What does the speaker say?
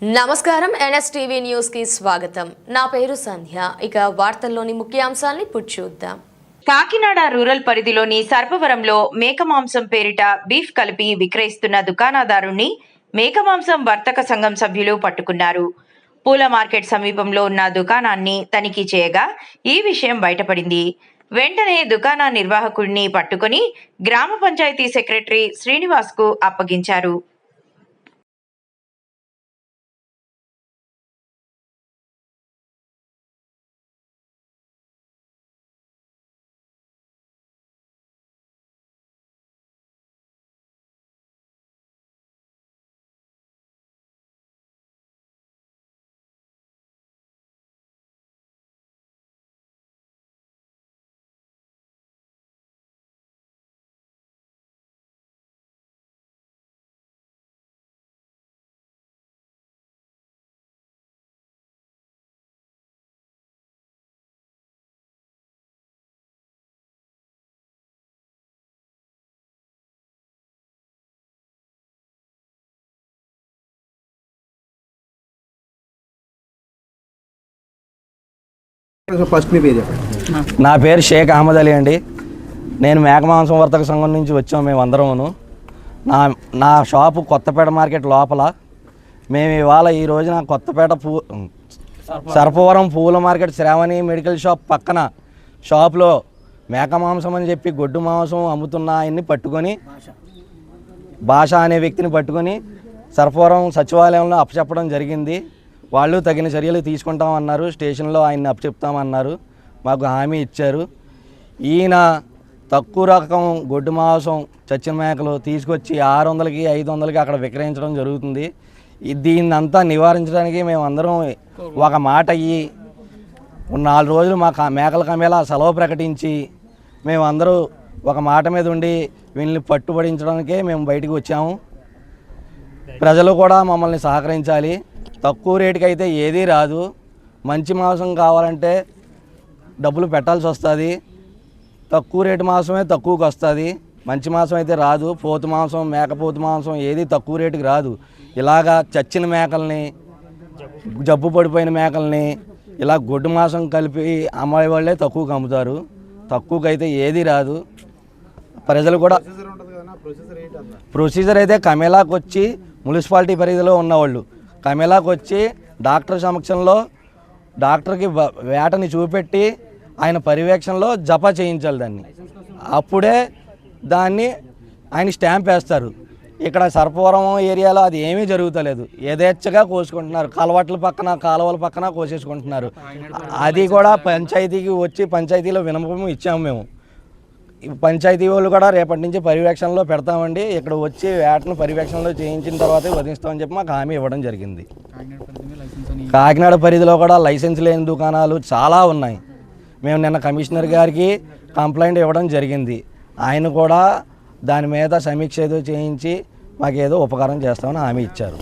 నమస్కారం NSTV news కి స్వాగతం. నా పేరు సంధ్య. ఇక వార్తల్లోని ముఖ్యాంశాలను ఇప్పుడు చూద్దాం. కాకినాడ రూరల్ పరిధిలోని సర్పవరంలో మేక మాంసం పేరిట బీఫ్ కలిపి విక్రయిస్తున్న దుకాణదారుణ్ణి మేక మాంసం వర్తక సంఘం సభ్యులు పట్టుకున్నారు. పూల మార్కెట్ సమీపంలో ఉన్న దుకాణాన్ని తనిఖీ చేయగా ఈ విషయం బయటపడింది. వెంటనే దుకాణ నిర్వాహకుడిని పట్టుకుని గ్రామ పంచాయతీ సెక్రటరీ శ్రీనివాస్ కు అప్పగించారు. నా పేరు షేక్ అహ్మద్ అలీ అండి. నేను మేక మాంసం వర్తక సంఘం నుంచి వచ్చాము. మేము అందరమును నా షాపు కొత్తపేట మార్కెట్ లోపల. మేము ఇవాళ ఈ రోజున కొత్తపేట సర్పవరం పూల మార్కెట్ శ్రావణి మెడికల్ షాప్ పక్కన షాప్లో మేక మాంసం అని చెప్పి గొడ్డు మాంసం అమ్ముతున్న ఆయన్ని పట్టుకొని, భాష అనే వ్యక్తిని పట్టుకొని సర్పవరం సచివాలయంలో అప్పచెప్పడం జరిగింది. వాళ్ళు తగిన చర్యలు తీసుకుంటామన్నారు. స్టేషన్లో ఆయన్ని అప్పచెప్తామన్నారు. మాకు హామీ ఇచ్చారు. ఈయన తక్కువ రకం గొడ్డు మాంసం చచ్చిన మేకలు తీసుకొచ్చి 600కి 500కి అక్కడ విక్రయించడం జరుగుతుంది. దీన్నంతా నివారించడానికి మేము అందరం ఒక మాట అయ్యి 4 రోజులు మా మేకల కమేలా సెలవు ప్రకటించి మేమందరూ ఒక మాట మీద ఉండి వీళ్ళని పట్టుబడించడానికే మేము బయటికి వచ్చాము. ప్రజలు కూడా మమ్మల్ని సహకరించాలి. తక్కువ రేటుకి అయితే ఏదీ రాదు. మంచి మాంసం కావాలంటే డబ్బులు పెట్టాల్సి వస్తుంది. తక్కువ రేటు మాంసమే తక్కువకి వస్తుంది. మంచి మాంసం అయితే రాదు. పోతు మాంసం, మేకపోతు మాంసం ఏది తక్కువ రేటుకి రాదు. ఇలాగా చచ్చిన మేకల్ని, జబ్బు పడిపోయిన మేకల్ని ఇలా గొడ్డు మాంసం కలిపి అమ్మాయి వాళ్ళే తక్కువకి అమ్ముతారు. తక్కువకి అయితే ఏది రాదు. ప్రజలు కూడా ప్రొసీజర్ అయితే కమేలాకు వచ్చి మున్సిపాలిటీ పరిధిలో ఉన్నవాళ్ళు కమేలాకు వచ్చి డాక్టర్ సమక్షంలో డాక్టర్కి వేటని చూపెట్టి ఆయన పర్యవేక్షణలో జప చేయించాలి దాన్ని. అప్పుడే దాన్ని ఆయన స్టాంప్ వేస్తారు. ఇక్కడ సర్పవరం ఏరియాలో అది ఏమీ జరుగుతలేదు. యథేచ్ఛగా కోసుకుంటున్నారు. కలవట్ల పక్కన, కాలువల పక్కన కోసేసుకుంటున్నారు. అది కూడా పంచాయతీకి వచ్చి పంచాయతీలో విన్నపం ఇచ్చాము మేము. పంచాయతీ వాళ్ళు కూడా రేపటి నుంచి పర్యవేక్షణలో పెడతామండి. ఇక్కడ వచ్చి వేటను పర్యవేక్షణలో చేయించిన తర్వాతే వదిలిస్తామని చెప్పి మాకు హామీ ఇవ్వడం జరిగింది. కాకినాడ పరిధిలో కూడా లైసెన్స్ లేని దుకాణాలు చాలా ఉన్నాయి. మేము నిన్న కమిషనర్ గారికి కంప్లైంట్ ఇవ్వడం జరిగింది. ఆయన కూడా దాని మీద సమీక్ష ఏదో చేయించి మాకేదో ఉపకారం చేస్తామని హామీ ఇచ్చారు.